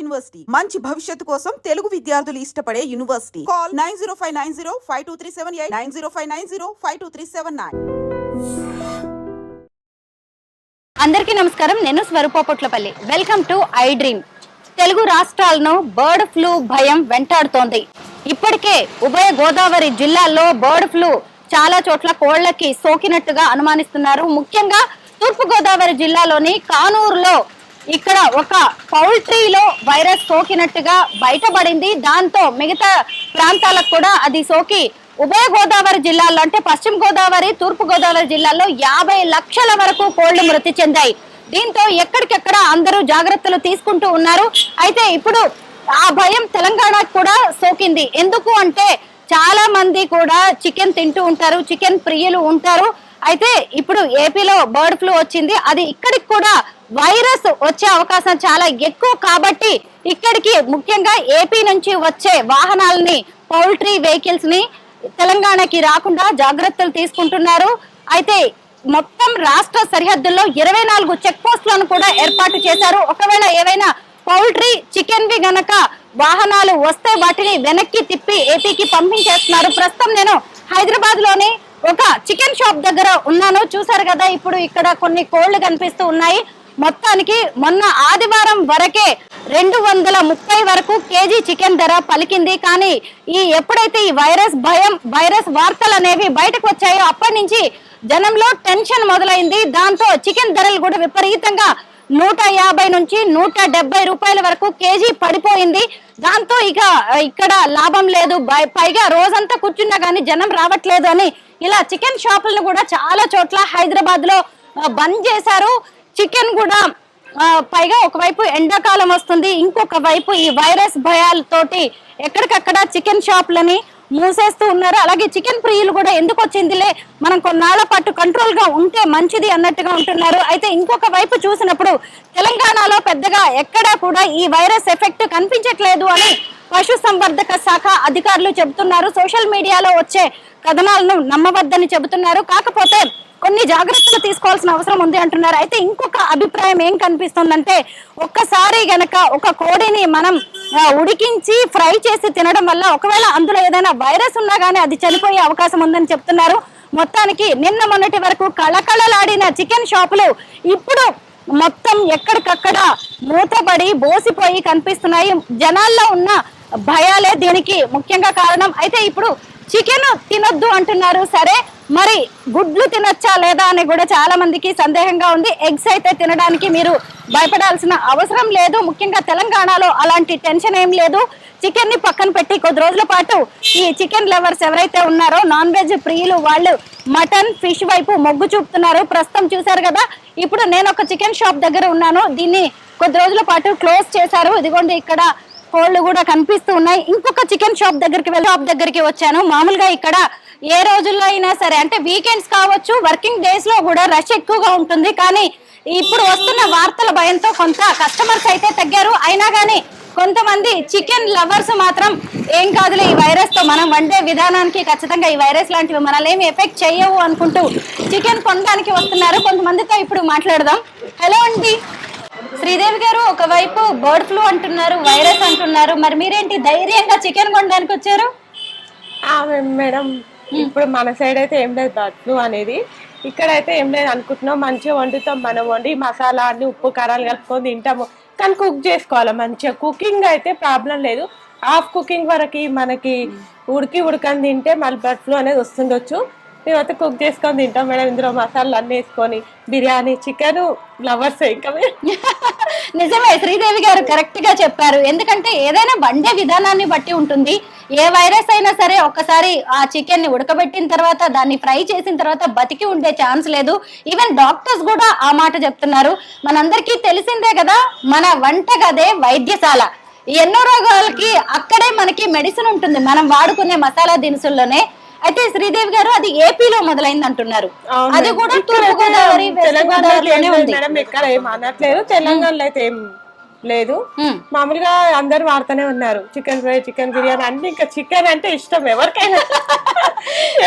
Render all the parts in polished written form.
University మంచి భవిష్యత్తు కోసం తెలుగు విద్యార్థులు ఇష్టపడే యూనివర్సిటీ. కాల్ 9059052378 9059052379. అందరికీ నమస్కారం. నేను Swaroopa Potlapalli. Welcome to I dream. Telugu రాష్ట్రాలను బర్డ్ ఫ్లూ భయం వెంటాడుతోంది. ఇప్పటికే ఉభయ గోదావరి జిల్లాల్లో బర్డ్ ఫ్లూ చాలా చోట్ల కోళ్లకి సోకినట్టుగా అనుమానిస్తున్నారు. ముఖ్యంగా తూర్పు గోదావరి జిల్లాలోని కానూరులో ఇక్కడ ఒక పౌల్ట్రీలో వైరస్ సోకినట్టుగా బయటపడింది. దాంతో మిగతా ప్రాంతాలకు కూడా అది సోకి ఉభయ గోదావరి జిల్లాల్లో అంటే పశ్చిమ గోదావరి, తూర్పు గోదావరి జిల్లాల్లో 50 లక్షల వరకు కోళ్లు మృతి చెందాయి. దీంతో ఎక్కడికెక్కడ అందరూ జాగ్రత్తలు తీసుకుంటూ ఉన్నారు. అయితే ఇప్పుడు ఆ భయం తెలంగాణకు కూడా సోకింది. ఎందుకు అంటే చాలా మంది కూడా చికెన్ తింటూ ఉంటారు, చికెన్ ప్రియులు ఉంటారు. అయితే ఇప్పుడు ఏపీలో బర్డ్ ఫ్లూ వచ్చింది. అది ఇక్కడికి కూడా వైరస్ వచ్చే అవకాశం చాలా ఎక్కువ కాబట్టి ఇక్కడికి ముఖ్యంగా ఏపీ నుంచి వచ్చే వాహనాలని, పౌల్ట్రీ వెహికల్స్ ని తెలంగాణకి రాకుండా జాగ్రత్తలు తీసుకుంటున్నారు. అయితే మొత్తం రాష్ట్ర సరిహద్దుల్లో 24 చెక్ పోస్టులను కూడా ఏర్పాటు చేశారు. ఒకవేళ ఏవైనా పౌల్ట్రీ, చికెన్ వి గనక వాహనాలు వస్తే వాటిని వెనక్కి తిప్పి ఏపీకి పంపించేస్తున్నారు. ప్రస్తుతం నేను హైదరాబాద్ లోని ఒక చికెన్ షాప్ దగ్గర ఉన్నాను. చూసారు కదా, ఇప్పుడు ఇక్కడ కొన్ని కోళ్లు కనిపిస్తూ ఉన్నాయి. మొత్తానికి మొన్న ఆదివారం వరకే 230 వరకు కేజీ చికెన్ ధర పలికింది. కానీ ఎప్పుడైతే ఈ వైరస్ భయం, వైరస్ వార్తలు అనేవి బయటకు వచ్చాయో అప్పటి నుంచి జనంలో టెన్షన్ మొదలైంది. దాంతో చికెన్ ధరలు కూడా విపరీతంగా 150 నుంచి 170 రూపాయల వరకు కేజీ పడిపోయింది. దాంతో ఇక్కడ లాభం లేదు, పైగా రోజంతా కూర్చున్నా కానీ జనం రావట్లేదు అని ఇలా చికెన్ షాపులను కూడా చాలా చోట్ల హైదరాబాద్ లో బంద్ చేశారు. చికెన్ కూడా పైగా ఒకవైపు ఎండాకాలం వస్తుంది, ఇంకొక వైపు ఈ వైరస్ భయాలతోటి ఎక్కడికక్కడ చికెన్ షాపులని మూసేస్తూ ఉన్నారు. అలాగే చికెన్ ప్రియులు కూడా ఎందుకు వచ్చిందిలే, మనం కొన్నాళ్ల పాటు కంట్రోల్ గా ఉంటే మంచిది అన్నట్టుగా ఉంటున్నారు. అయితే ఇంకొక వైపు చూసినప్పుడు తెలంగాణలో పెద్దగా ఎక్కడా కూడా ఈ వైరస్ ఎఫెక్ట్ కనిపించట్లేదు అని పశు సంవర్ధక శాఖ అధికారులు చెబుతున్నారు. సోషల్ మీడియాలో వచ్చే కథనాలను నమ్మవద్దని చెబుతున్నారు. కాకపోతే కొన్ని జాగ్రత్తలు తీసుకోవాల్సిన అవసరం ఉంది అంటున్నారు. అయితే ఇంకొక అభిప్రాయం ఏం కనిపిస్తుందంటే, ఒక్కసారి గనక ఒక కోడిని మనం ఉడికించి ఫ్రై చేసి తినడం వల్ల ఒకవేళ అందులో ఏదైనా వైరస్ ఉన్నా గానీ అది చనిపోయే అవకాశం ఉందని చెప్తున్నారు. మొత్తానికి నిన్న మొన్నటి వరకు కళకళలాడిన చికెన్ షాపులు ఇప్పుడు మొత్తం ఎక్కడికక్కడ మూతపడి బోసిపోయి కనిపిస్తున్నాయి. జనాల్లో ఉన్న భయాలే దీనికి ముఖ్యంగా కారణం. అయితే ఇప్పుడు చికెన్ తినొద్దు అంటున్నారు. సరే, మరి గుడ్లు తినొచ్చా లేదా అని కూడా చాలా మందికి సందేహంగా ఉంది. ఎగ్స్ అయితే తినడానికి మీరు భయపడాల్సిన అవసరం లేదు. ముఖ్యంగా తెలంగాణలో అలాంటి టెన్షన్ ఏం లేదు. చికెన్ ని పక్కన పెట్టి కొద్ది రోజుల పాటు ఈ చికెన్ లవర్స్ ఎవరైతే ఉన్నారో, నాన్ వెజ్ ప్రియులు, వాళ్ళు మటన్, ఫిష్ వైపు మొగ్గు చూపుతున్నారు. ప్రస్తుతం చూసారు కదా, ఇప్పుడు నేను ఒక చికెన్ షాప్ దగ్గర ఉన్నాను. దీన్ని కొద్ది రోజుల పాటు క్లోజ్ చేశారు. ఇదిగోండి, ఇక్కడ కోళ్లు కూడా కనిపిస్తూ ఉన్నాయి. ఇంకొక చికెన్ షాప్ దగ్గరికి వచ్చాను. మామూలుగా ఇక్కడ ఏ రోజుల్లో అయినా సరే, అంటే వీకెండ్స్ కావచ్చు, వర్కింగ్ డేస్ లో కూడా రష్ ఎక్కువగా ఉంటుంది. కానీ ఇప్పుడు వస్తున్న వార్తల భయంతో కొంత కస్టమర్స్ అయితే తగ్గారు. అయినా కానీ కొంతమంది చికెన్ లవర్స్ మాత్రం ఏం కాదులే, ఈ వైరస్ తో మనం వండే విధానానికి ఖచ్చితంగా ఈ వైరస్ లాంటివి మనల్ని ఎఫెక్ట్ చేయవు అనుకుంటూ చికెన్ కొనడానికి వస్తున్నారు. కొంతమందితో ఇప్పుడు మాట్లాడదాం. హలో అండి, శ్రీదేవి గారు, ఒకవైపు బర్డ్ ఫ్లూ అంటున్నారు, వైరస్ అంటున్నారు, మరి మీరేంటి ధైర్యంగా చికెన్ కొనడానికి వచ్చారు? మేడం, ఇప్పుడు మన సైడ్ అయితే ఏం లేదు బర్డ్ ఫ్లూ అనేది. ఇక్కడైతే ఏం లేదు అనుకుంటున్నాం, మంచిగా వండుతాం. మనం వండి మసాలా అన్ని ఉప్పు కారాలు కలుపుకొని తింటాము. కానీ కుక్ చేసుకోవాలి మంచిగా. కుకింగ్ అయితే ప్రాబ్లం లేదు. హాఫ్ కుకింగ్ వరకు మనకి ఉడకని తింటే మళ్ళీ బర్డ్ ఫ్లూ అనేది వస్తుండొచ్చు. మేమైతే కుక్ చేసుకొని తింటాం మేడం. ఇందులో మసాలాలు అన్నీ వేసుకొని బిర్యానీ, చికెన్ లవర్స్ ఇంకా నిజమే, శ్రీదేవి గారు కరెక్ట్ గా చెప్పారు. ఎందుకంటే ఏదైనా వండే విధానాన్ని బట్టి ఉంటుంది. ఏ వైరస్ అయినా సరే ఒక్కసారి ఆ చికెన్ ని ఉడకబెట్టిన తర్వాత, దాన్ని ఫ్రై చేసిన తర్వాత బతికి ఉండే ఛాన్స్ లేదు. ఈవెన్ డాక్టర్స్ కూడా ఆ మాట చెప్తున్నారు. మనందరికీ తెలిసిందే కదా, మన వంటగదే వైద్యశాల. ఎన్నో రోగాలకి అక్కడే మనకి మెడిసిన్ ఉంటుంది, మనం వాడుకునే మసాలా దినుసుల్లోనే. అయితే శ్రీదేవి గారు, అది ఏపీలో మొదలైంది అంటున్నారు. అది కూడా తూర్పు గోదావరి, వెస్ట్ గోదావరిలోనే ఉంది. ఎక్కడ ఏం అనట్లేదు, తెలంగాణలో అయితే ఏం లేదు. మామూలుగా అందరు వాడుతూనే ఉన్నారు చికెన్ ఫ్రై, చికెన్ బిర్యానీ అన్ని. ఇంకా చికెన్ అంటే ఇష్టం ఎవరికైనా,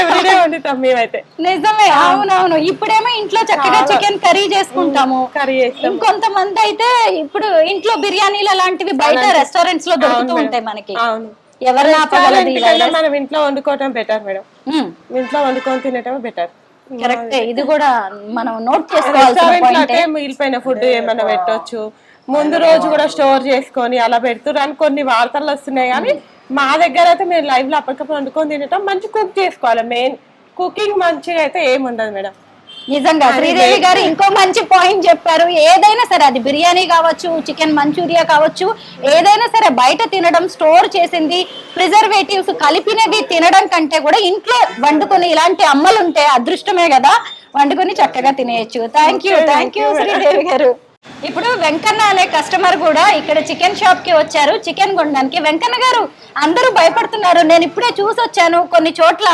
ఎవ్రీడే వండుతాం మేమైతే. నిజమే, అవునవును. ఇప్పుడేమో ఇంట్లో చక్కగా చికెన్ కర్రీ చేసుకుంటాము, కర్రీ చేస్తాం. ఇంకొంతమంది అయితే ఇప్పుడు ఇంట్లో బిర్యానీలు అలాంటివి బయట రెస్టారెంట్స్ లో దొరుకుతూ ఉంటాయి మనకి. అవును, ఎవరిని ఆపగలదు ఈ వైరస్? మనం ఇంట్లో వండుకోవటం బెటర్ మేడం. ఇంట్లో వండుకొని తినటం బెటర్. కరెక్టే, ఇది కూడా మనం నోట్ చేసుకోవాలి. మిగిలిపోయిన ఫుడ్ ఏమైనా పెట్టొచ్చు, ముందు రోజు కూడా స్టోర్ చేసుకొని అలా పెడుతున్నారు అని కొన్ని వార్తలు వస్తున్నాయి. కానీ మా దగ్గర అయితే మీరు లైవ్ లో అప్పటికప్పుడు వండుకొని తినటం, మంచి కుక్ చేసుకోవాలి. మెయిన్ కుకింగ్ మంచిగా అయితే ఏముండదు మేడం. నిజంగా శ్రీదేవి గారు ఇంకో మంచి పాయింట్ చెప్పారు. ఏదైనా సరే, అది బిర్యానీ కావచ్చు, చికెన్ మంచూరియా కావచ్చు, ఏదైనా సరే బయట తినడం, స్టోర్ చేసింది, ప్రిజర్వేటివ్స్ కలిపినవి తినడం కంటే కూడా ఇంట్లో వండుకొని, ఇలాంటి అమ్మలు ఉంటే అదృష్టమే కదా, వండుకొని చక్కగా తినేయచ్చు. థ్యాంక్ యూ శ్రీదేవి గారు. ఇప్పుడు వెంకన్న అనే కస్టమర్ కూడా ఇక్కడ చికెన్ షాప్ కి వచ్చారు చికెన్ కొనడానికి. వెంకన్న గారు, అందరూ భయపడుతున్నారు, నేను ఇప్పుడే చూసి వచ్చాను కొన్ని చోట్ల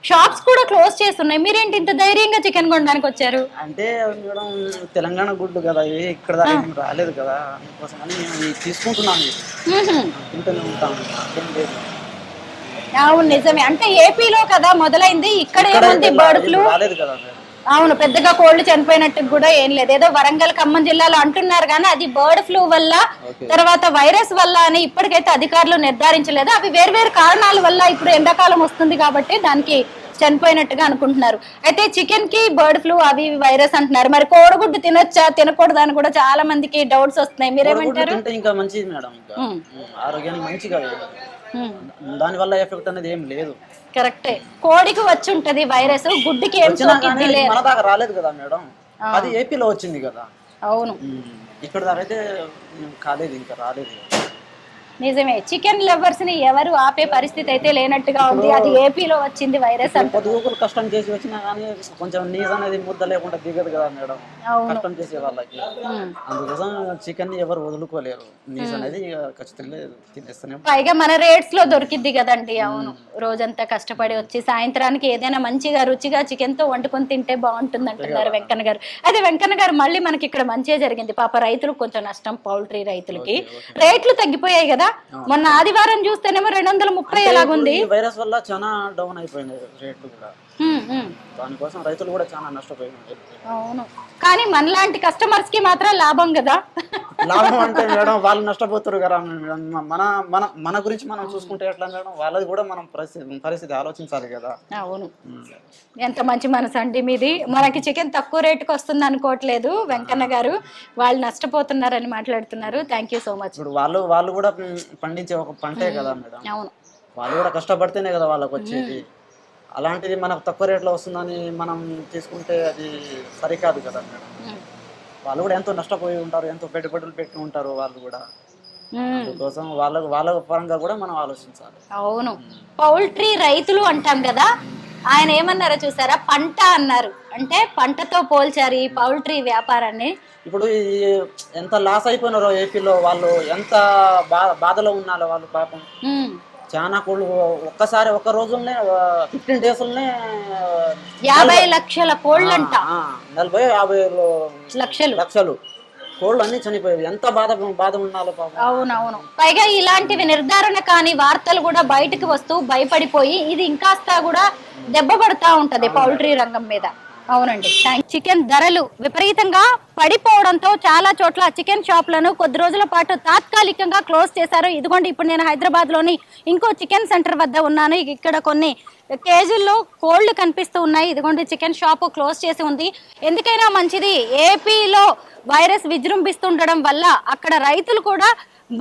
షాప్స్ కూడా క్లోజ్ చేస్తున్నాయి, మీరేంటి ఇంత ధైర్యంగా చికెన్ కొనడానికి వచ్చారు? అంటే మేడం తెలంగాణ గుడ్డు కదా, ఇవి ఇక్కడ దాకా రాలేదు కదా, అందుకోసం అని తీసుకుంటున్నాను, తింటూనే ఉంటాను. అవును, నిజమే. అంటే ఏపీలో కదా మొదలైంది, ఇక్కడ ఏముంది బర్డ్ ఫ్లూ రాలేదు కదా. అవును, పెద్దగా కోళ్లు చనిపోయినట్టు కూడా ఏం లేదు. ఏదో వరంగల్, ఖమ్మం జిల్లాలో అంటున్నారు కానీ అది బర్డ్ ఫ్లూ వల్ల, తర్వాత వైరస్ వల్ల అని ఇప్పటికైతే అధికారులు నిర్ధారించలేదు. అవి వేర్వేరు కారణాల వల్ల ఇప్పుడు ఎండాకాలం వస్తుంది కాబట్టి దానికి చనిపోయినట్టుగా అనుకుంటున్నారు. అయితే చికెన్ కి బర్డ్ ఫ్లూ, అవి వైరస్ అంటున్నారు. మరి కోడిగుడ్డు తినొచ్చా తినకూడదు అని కూడా చాలా మందికి డౌట్స్ వస్తున్నాయి, మీరేమంటారు? ఇంకా మంచిది మేడం, ఇంకా ఆరోగ్యానికి మంచిగా, దాని వల్ల ఎఫెక్ట్ అనేది ఏం లేదు. కరెక్టే, కోడికి వచ్చి ఉంటది వైరస్, గుడ్డికి ఏం మన దాకా రాలేదు కదా మేడం, అది ఏపీలో వచ్చింది కదా. అవును, ఇక్కడ దాకా అయితే కాలేదు, ఇంకా రాలేదు. నిజమే, చికెన్ లవర్స్ ని ఎవరు ఆపే పరిస్థితి అయితే లేనట్టుగా ఉంది. అది ఏపీలో వచ్చింది వైరస్ అంటే. పొద్దుగూకులు కష్టం చేసి వచ్చినా కానీ కొంచెం నీజ్ అనేది ముద్ద లేకుండా దిగదు కదా మేడం, కష్టం చేసే వాళ్ళకి. అందుకోసం చికెన్ ని ఎవరు వదులుకోలేరు, నీజ్ అనేది ఖచ్చితంగా తినేస్తూనే. పైగా మన రేట్స్ లో దొరికిద్ది కదండి. అవును, రోజంతా కష్టపడి వచ్చి సాయంత్రానికి ఏదైనా మంచిగా రుచిగా చికెన్ తో వండుకొని తింటే బాగుంటుంది అంటున్నారు వెంకన్న గారు. అదే వెంకన్న గారు, మళ్ళీ మనకి ఇక్కడ మంచిగా జరిగింది. పాప రైతులకు కొంచెం నష్టం, పౌల్ట్రీ రైతులకి రేట్లు తగ్గిపోయాయి కదా. మొన్న ఆదివారం చూస్తేనేమో 230 ఎలాగుంది. వైరస్ వల్ల చాలా డౌన్ అయిపోయింది రేట్లు కూడా, దానికోసం రైతులు కూడా చాలా నష్టపోయింది. అవును, కానీ మనలాంటి కస్టమర్స్ కి మాత్రం లాభం కదా. లాభం అంటే మేడం వాళ్ళు నష్టపోతారు కదా. మన మన మన గురించి మనం చూసుకుంటే ఎట్లా మేడం, వాళ్ళది కూడా మనం పరిస్థితి ఆలోచించాలి కదా. అవును, ఎంత మంచి మనసు అండి మీది. మనకి చికెన్ తక్కువ రేటుకి వస్తుంది అనుకోవట్లేదు వెంకన్న గారు, వాళ్ళు నష్టపోతున్నారని మాట్లాడుతున్నారు. Thank you so much. ఇప్పుడు వాళ్ళు కూడా పండించే ఒక పంటే కదా మేడం. అవును, వాళ్ళు కూడా కష్టపడితేనే కదా వాళ్ళకి వచ్చేది. అలాంటిది మనకు తక్కువ రేట్లో వస్తుందని మనం తీసుకుంటే అది సరికాదు కదా మేడం. వాళ్ళు కూడా ఎంతో నష్టపోయి ఉంటారు, ఎంతో పెట్టుబడులు పెట్టి ఉంటారు వాళ్ళు కూడా. అందుకోసం వాళ్ళ పరంగా కూడా మనం ఆలోచించాలి. అవును, పౌల్ట్రీ రైతులు అంటాం కదా, ఆయన ఏమన్నారో చూసారా, పంట అన్నారు. అంటే పంటతో పోల్చారు ఈ పౌల్ట్రీ వ్యాపారాన్ని. ఇప్పుడు ఎంత లాస్ అయిపోయినారో ఏపీలో వాళ్ళు, ఎంత బాధలో ఉన్నారో వాళ్ళు పాపం. చాలా కోళ్ళు ఒక్కసారి ఒక్క రోజులనే 15 days 50 లక్షల కోళ్ళు అంట, 40-50 లక్షలు కోళ్ళు అన్ని చనిపోయాయి. ఎంత బాధ ఉన్నాలో పాపం. అవునవును, పైగా ఇలాంటివి నిర్ధారణ కాని వార్తలు కూడా బయటకు వస్తూ భయపడిపోయి ఇది ఇంకాస్త కూడా దెబ్బ పడుతూ ఉంటది పౌల్ట్రీ రంగం మీద. అవునండి, చికెన్ ధరలు విపరీతంగా పడిపోవడంతో చాలా చోట్ల చికెన్ షాప్లను కొద్ది రోజుల పాటు తాత్కాలికంగా క్లోజ్ చేశారు. ఇదిగోండి, ఇప్పుడు నేను హైదరాబాద్ లోని ఇంకో చికెన్ సెంటర్ వద్ద ఉన్నాను. ఇక్కడ కొన్ని కేజీల్లో కోళ్లు కనిపిస్తూ ఉన్నాయి. ఇదిగోండి, చికెన్ షాప్ క్లోజ్ చేసి ఉంది. ఎందుకైనా మంచిది, ఏపీలో వైరస్ విజృంభిస్తుండడం వల్ల అక్కడ రైతులు కూడా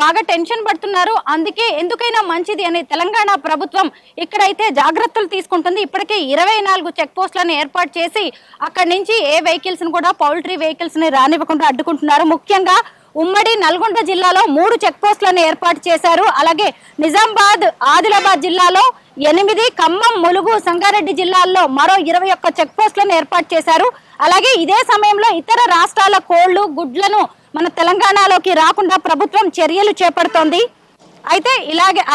బాగా టెన్షన్ పడుతున్నారు. అందుకే ఎందుకైనా మంచిది అని తెలంగాణ ప్రభుత్వం ఇక్కడైతే జాగ్రత్తలు తీసుకుంటుంది. ఇప్పటికే 24 చెక్ పోస్టులను ఏర్పాటు చేసి అక్కడి నుంచి ఏ వెహికల్స్ ని కూడా, పౌల్ట్రీ వెహికల్స్ ని రానివ్వకుండా అడ్డుకుంటున్నారు. ముఖ్యంగా ఉమ్మడి నల్గొండ జిల్లాలో 3 చెక్ పోస్టులను ఏర్పాటు చేశారు. అలాగే నిజామాబాద్, ఆదిలాబాద్ జిల్లాలో 8, ఖమ్మం, ములుగు, సంగారెడ్డి జిల్లాల్లో మరో 21 చెక్ పోస్టులను ఏర్పాటు చేశారు. అలాగే ఇదే సమయంలో ఇతర రాష్ట్రాల కోళ్లు, గుడ్లను మన తెలంగాణలోకి రాకుండా ప్రభుత్వం చర్యలు చేపడుతోంది. అయితే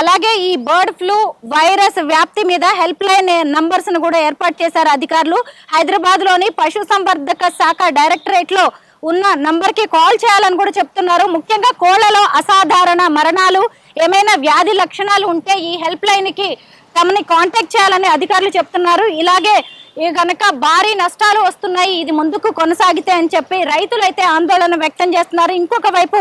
అలాగే ఈ బర్డ్ ఫ్లూ వైరస్ వ్యాప్తి మీద హెల్ప్ లైన్ నంబర్స్ ను కూడా ఏర్పాటు చేశారు అధికారులు. హైదరాబాద్ లోని పశు సంవర్ధక శాఖ డైరెక్టరేట్ లో ఉన్న నంబర్ కి కాల్ చేయాలని కూడా చెప్తున్నారు. ముఖ్యంగా కోళ్లలో అసాధారణ మరణాలు, ఏమైనా వ్యాధి లక్షణాలు ఉంటే ఈ హెల్ప్ లైన్ కి తమని కాంటాక్ట్ చేయాలని అధికారులు చెప్తున్నారు. ఇలాగే కనుక భారీ నష్టాలు వస్తున్నాయి, ఇది ముందుకు కొనసాగితే అని చెప్పి రైతులైతే ఆందోళన వ్యక్తం చేస్తున్నారు. ఇంకొక వైపు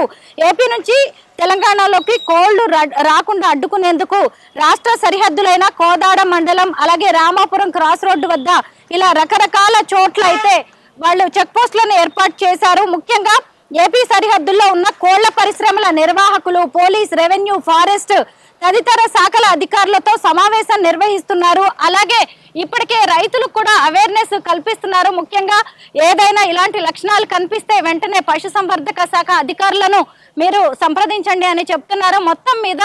ఏపీ నుంచి తెలంగాణలోకి కోళ్లు రాకుండా అడ్డుకునేందుకు రాష్ట్ర సరిహద్దులైన కోదాడ మండలం అలాగే రామాపురం క్రాస్ రోడ్డు వద్ద ఇలా రకరకాల చోట్ల అయితే వాళ్ళు చెక్ పోస్టులను ఏర్పాటు చేశారు. ముఖ్యంగా ఏపీ సరిహద్దుల్లో ఉన్న కోళ్ల పరిశ్రమల నిర్వాహకులు, పోలీస్, రెవెన్యూ, ఫారెస్ట్ తదితర శాఖల అధికారులతో సమావేశం నిర్వహిస్తున్నారు. అలాగే ఇప్పటికే రైతులకు కూడా అవేర్నెస్ కల్పిస్తున్నారు. ముఖ్యంగా ఏదైనా ఇలాంటి లక్షణాలు కనిపిస్తే వెంటనే పశుసంవర్ధక శాఖ అధికారులను మీరు సంప్రదించండి అని చెప్తున్నారు. మొత్తం మీద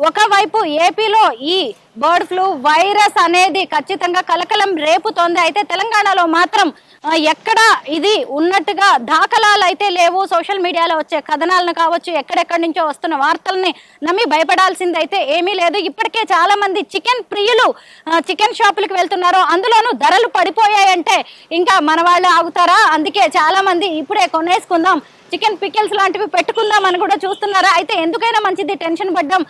ఒకవైపు ఏపీలో ఈ బర్డ్ ఫ్లూ వైరస్ అనేది ఖచ్చితంగా కలకలం రేపుతోంది. అయితే తెలంగాణలో మాత్రం ఎక్కడ ఇది ఉన్నట్టుగా దాఖలాలు అయితే లేవు. సోషల్ మీడియాలో వచ్చే కథనాలను కావచ్చు, ఎక్కడెక్కడి నుంచో వస్తున్న వార్తల్ని నమ్మి భయపడాల్సింది అయితే ఏమీ లేదు. ఇప్పటికే చాలా మంది చికెన్ ప్రియులు చికెన్ షాపులకు వెళ్తున్నారు. అందులోనూ ధరలు పడిపోయాయంటే ఇంకా మన వాళ్ళు ఆగుతారా? అందుకే చాలా మంది ఇప్పుడే కొనేసుకుందాం, చికెన్ పికిల్స్ లాంటివి పెట్టుకుందాం అని కూడా చూస్తున్నారా. అయితే ఎందుకైనా మంచిది టెన్షన్ పడ్డం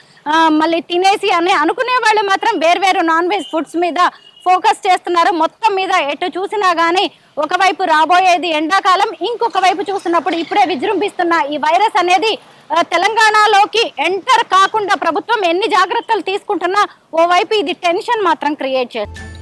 మళ్ళీ తినేసి అని అనుకునే వాళ్ళు మాత్రం వేర్వేరు నాన్ వెజ్ ఫుడ్స్ మీద ఫోకస్ చేస్తున్నారు. మొత్తం మీద ఎటు చూసినా గానీ ఒకవైపు రాబోయేది ఎండాకాలం, ఇంకొక వైపు చూస్తున్నప్పుడు ఇప్పుడే విజృంభిస్తున్న ఈ వైరస్ అనేది తెలంగాణలోకి ఎంటర్ కాకుండా ప్రభుత్వం ఎన్ని జాగ్రత్తలు తీసుకుంటున్నా ఓవైపు ఇది టెన్షన్ మాత్రం క్రియేట్ చేస్తుంది.